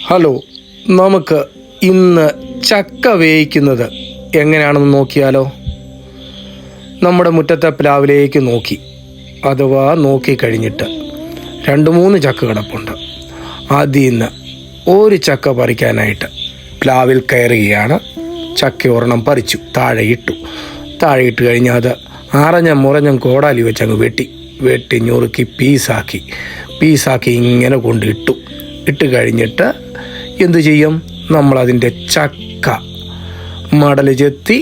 Hello, നമുക്ക് ഇന്ന് ചക്ക വേവിക്കുന്നത് എങ്ങനെയാണെന്ന് നോക്കിയാലോ. നമ്മുടെ മുറ്റത്തെ പ്ലാവിലേക്ക് നോക്കി നോക്കിക്കഴിഞ്ഞിട്ട് 2-3 ചക്ക കിടപ്പുണ്ട്. അതിൽ നിന്ന് ഒരു ചക്ക പറിക്കാനായിട്ട് പ്ലാവിൽ കയറുകയാണ്. ചക്ക ഒരെണ്ണം പറിച്ചു, താഴെ ഇട്ട് കഴിഞ്ഞാൽ അത് മുറഞ്ഞം കോടാലി വെച്ചങ്ങ് വെട്ടി ഞുറുക്കി പീസാക്കി ഇങ്ങനെ ഇട്ട് കഴിഞ്ഞിട്ട് എന്തു ചെയ്യും? നമ്മളതിൻ്റെ ചക്ക മടൽ ചെത്തി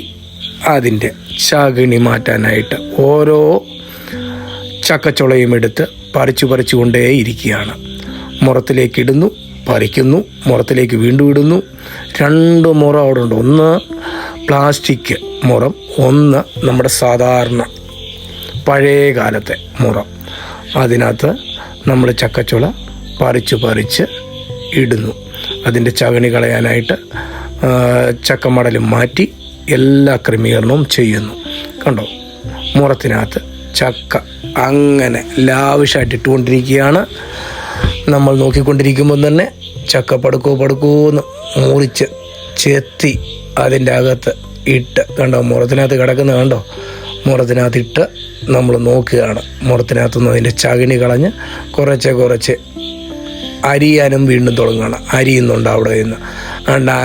അതിൻ്റെ ചകിണി മാറ്റാനായിട്ട് ഓരോ ചക്കച്ചുളയും എടുത്ത് പറിച്ചു കൊണ്ടേയിരിക്കുകയാണ്. മുറത്തിലേക്ക് ഇടുന്നു, പറിക്കുന്നു, മുറത്തിലേക്ക് വീണ്ടും ഇടുന്നു. 2 മുറം അവിടെ ഉണ്ട്. ഒന്ന് പ്ലാസ്റ്റിക് മുറം, ഒന്ന് നമ്മുടെ സാധാരണ പഴയ കാലത്തെ മുറം. അതിനകത്ത് നമ്മൾ ചക്കച്ചുള പറിച്ച് ഇടുന്നു. അതിൻ്റെ ചകിണി കളയാനായിട്ട് ചക്കമടലും മാറ്റി എല്ലാ ക്രമീകരണവും ചെയ്യുന്നു. കണ്ടോ, മുറത്തിനകത്ത് ചക്ക അങ്ങനെ ലാവിഷായിട്ട് ഇട്ടുകൊണ്ടിരിക്കുകയാണ്. നമ്മൾ നോക്കിക്കൊണ്ടിരിക്കുമ്പോൾ തന്നെ ചക്ക പടുക്കോന്ന് മുറിച്ച് ചെത്തി അതിൻ്റെ അകത്ത് കണ്ടോ, മുറത്തിനകത്ത് കിടക്കുന്നത് കണ്ടോ. മുറത്തിനകത്തിട്ട് നമ്മൾ നോക്കുകയാണ്. മുറത്തിനകത്തുനിന്ന് അതിൻ്റെ ചകിണി കളഞ്ഞ് കുറച്ച് അരിയാനും വീണ്ടും തുടങ്ങുകയാണ്. അരിയുന്നുണ്ട് അവിടെ നിന്ന്.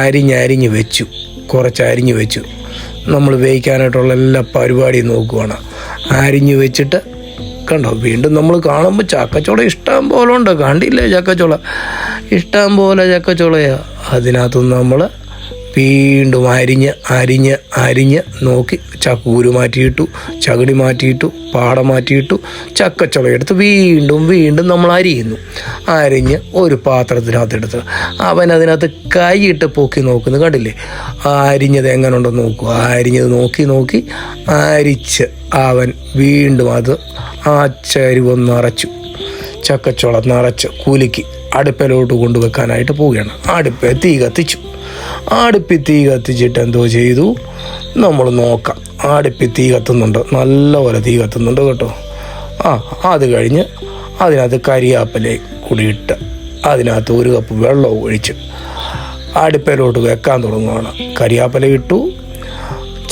അരിഞ്ഞ് വെച്ചു, കുറച്ച് അരിഞ്ഞ് വെച്ചു. നമ്മൾ വേവിക്കാനായിട്ടുള്ള എല്ലാ പരിപാടിയും നോക്കുകയാണ്. അരിഞ്ഞ് വെച്ചിട്ട് കണ്ടോ, വീണ്ടും നമ്മൾ കാണുമ്പോൾ ചക്കച്ചുള ഇഷ്ടം പോലെ ഉണ്ട്. കണ്ടില്ലേ, ചക്കച്ചുള ഇഷ്ടം പോലെ ചക്കച്ചുളയാണ്. അതിനകത്തുനിന്ന് നമ്മൾ വീണ്ടും അരിഞ്ഞ് നോക്കി ചക്കൂര് മാറ്റിയിട്ടു, ചകിടി മാറ്റിയിട്ടു, പാട മാറ്റിയിട്ടു, ചക്കച്ചുളയെടുത്ത് വീണ്ടും നമ്മൾ അരിഞ്ഞ് ഒരു പാത്രത്തിനകത്തെടുത്ത് അതിനകത്ത് കൈയിട്ട് പൊക്കി നോക്കുന്നു. കണ്ടില്ലേ, അരിഞ്ഞത് എങ്ങനെ ഉണ്ടെന്ന് നോക്കുക. അരിഞ്ഞത് നോക്കി അരിച്ച് അവൻ വീണ്ടും അത് ചരുവൊന്ന് നിറച്ചു, ചക്കച്ചുള നിറച്ച് കുലുക്കി അടുപ്പിലോട്ട് കൊണ്ടുവെക്കാനായിട്ട് പോവുകയാണ്. അടുപ്പിൽ തീ കത്തിച്ചിട്ട് എന്തോ ചെയ്തു, നമ്മൾ നോക്കാം. അടുപ്പിൽ തീ കത്തുന്നുണ്ട്, നല്ലപോലെ തീ കത്തുന്നുണ്ട് കേട്ടോ. അത് കഴിഞ്ഞ് അതിനകത്ത് കരിയാപ്പിലയും കൂടി ഇട്ട് അതിനകത്ത് 1 കപ്പ് വെള്ളവും ഒഴിച്ച് അടുപ്പിലോട്ട് വെക്കാൻ തുടങ്ങുകയാണ്. കരിയാപ്പില ഇട്ടു,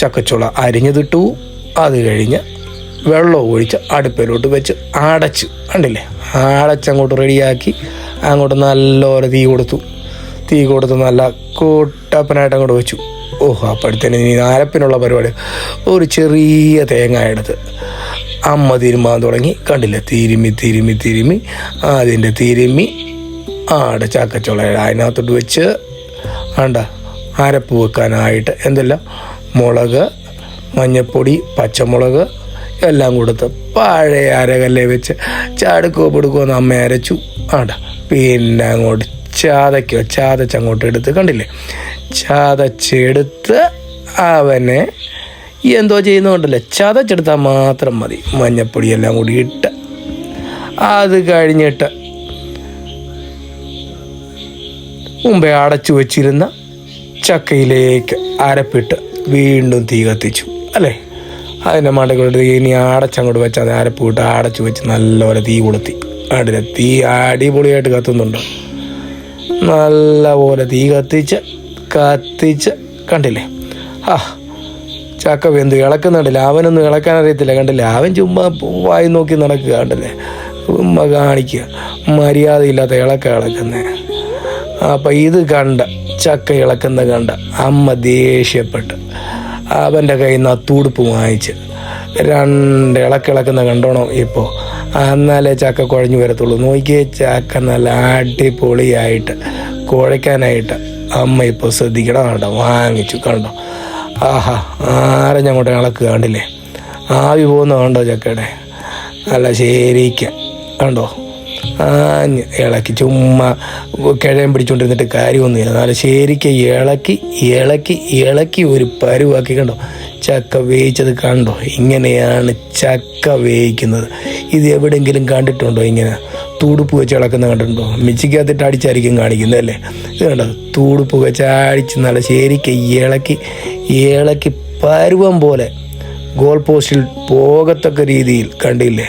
ചക്കച്ചുള അരിഞ്ഞതിട്ടു, അത് കഴിഞ്ഞ് വെള്ളവും ഒഴിച്ച് അടുപ്പിലോട്ട് വെച്ച് കണ്ടില്ലേ, അങ്ങോട്ട് റെഡിയാക്കി അങ്ങോട്ട് നല്ലപോലെ തീ കൊടുത്ത് നല്ല കൂട്ടപ്പനായിട്ട് അങ്ങോട്ട് വെച്ചു. അപ്പോഴത്തേന് ഇനി അരപ്പിനുള്ള പരിപാടി. ഒരു ചെറിയ തേങ്ങ എടുത്ത് അമ്മ തിരുമ്മാൻ തുടങ്ങി. കണ്ടില്ലേ, തിരുമ്മി അതിൻ്റെ ചക്കച്ചുളയുടെ അതിനകത്തോട്ട് വെച്ച് അരപ്പ് വെക്കാനായിട്ട് എന്തെല്ലാം മുളക്, മഞ്ഞപ്പൊടി, പച്ചമുളക് എല്ലാം കൊടുത്ത് പഴയ അരകല്ലേ വെച്ച് ചാടുക്കോന്ന് അമ്മ അരച്ചു. പിന്നെ അങ്ങോട്ട് ചാതച്ചങ്ങോട്ട് എടുത്ത്, കണ്ടില്ലേ, ചാതച്ചെടുത്ത് അവനെ എന്തോ ചെയ്യുന്നുണ്ടല്ലേ, ചതച്ചെടുത്താൽ മാത്രം മതി. മഞ്ഞപ്പൊടി എല്ലാം കൂടി ഇട്ട് അത് കഴിഞ്ഞിട്ട് മുമ്പേ അടച്ചു വെച്ചിരുന്ന ചക്കയിലേക്ക് അരപ്പിട്ട് വീണ്ടും തീ കത്തിച്ചു അല്ലേ. അതിൻ്റെ മണ്ടയ്ക്ക് ഇനി അടച്ചങ്ങോട്ട് വെച്ച് അത് അരപ്പ് വിട്ട് അടച്ചു വെച്ച് നല്ലപോലെ തീ കൊളുത്തി. തീ അടിപൊളിയായിട്ട് കത്തുന്നുണ്ട്. നല്ലപോലെ തീ കത്തിച്ച് കണ്ടില്ലേ, ചക്ക വെന്ത് ഇളക്കുന്നുണ്ടല്ലേ. അവനൊന്നും ഇളക്കാൻ അറിയത്തില്ല, കണ്ടില്ലേ, അവൻ ചുമ്മാ വായി നോക്കി നടക്കുക, കണ്ടില്ലേ, ചുമ്മാ കാണിക്കുക, മര്യാദയില്ലാത്ത ഇളക്കുന്നേ. അപ്പം ഇത് ചക്ക ഇളക്കുന്ന അമ്മ ദേഷ്യപ്പെട്ട് അവൻ്റെ കയ്യിൽ നിന്ന് തൂടുപ്പ് വാങ്ങിച്ച് 2 ഇളക്കുന്ന കണ്ടോണോ ഇപ്പോൾ. എന്നാലേ ചക്ക കുഴഞ്ഞു വരത്തുള്ളൂ. നോക്കിയേ, ചക്ക നല്ല അടിപൊളിയായിട്ട് കുഴയ്ക്കാനായിട്ട് അമ്മ ഇപ്പോൾ ശ്രദ്ധിക്കണം. വാങ്ങിച്ചു കണ്ടോ. ആരഞ്ഞങ്ങോട്ട് ഇളക്കുക, കണ്ടില്ലേ, ആവി പോകുന്ന ചക്കയുടെ നല്ല ശരിക്ക കണ്ടോ. ഇളക്കി ചുമ്മാ കിഴയും പിടിച്ചുകൊണ്ടിരുന്നിട്ട് കാര്യമൊന്നുമില്ല. നല്ല ശരിക്ക് ഇളക്കി ഒരു പരുവാക്കി. കണ്ടോ, ചക്ക വേവിച്ചത് കണ്ടോ. ഇങ്ങനെയാണ് ചക്ക വേവിക്കുന്നത്. ഇത് എവിടെയെങ്കിലും കണ്ടിട്ടുണ്ടോ? ഇങ്ങനെ തൂടുപ്പ് വെച്ച് ഇളക്കുന്ന കണ്ടിട്ടുണ്ടോ? മിച്ചിക്കകത്തിട്ട് അടിച്ചായിരിക്കും കാണിക്കുന്നത് അല്ലേ. ഇത് കണ്ടോ, തൂടുപ്പ് വെച്ച് അടിച്ച് നല്ല ശരിക്ക് ഇളക്കി പരുവം പോലെ ഗോൾ പോസ്റ്റിൽ പോകത്തക്ക രീതിയിൽ കണ്ടില്ലേ,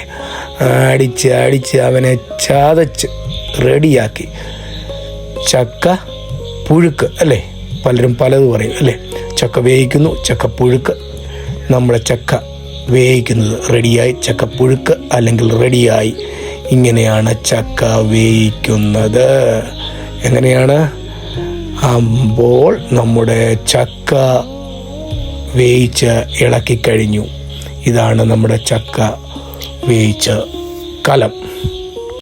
അടിച്ച് അവനെ ചതച്ച് റെഡിയാക്കി ചക്ക പുഴുക്ക് അല്ലേ, പലരും പലത് പറയും അല്ലേ. ചക്ക വേവിക്കുന്നു, ചക്ക പുഴുക്ക്. നമ്മുടെ ചക്ക വേവിക്കുന്നത് റെഡിയായി, ചക്കപ്പുഴുക്ക് അല്ലെങ്കിൽ റെഡിയായി. ഇങ്ങനെയാണ് ചക്ക വേവിക്കുന്നത്. എങ്ങനെയാണ്? അപ്പോൾ നമ്മുടെ ചക്ക വേവിച്ച് ഇളക്കിക്കഴിഞ്ഞു. ഇതാണ് നമ്മുടെ ചക്ക വേവിച്ച കലം.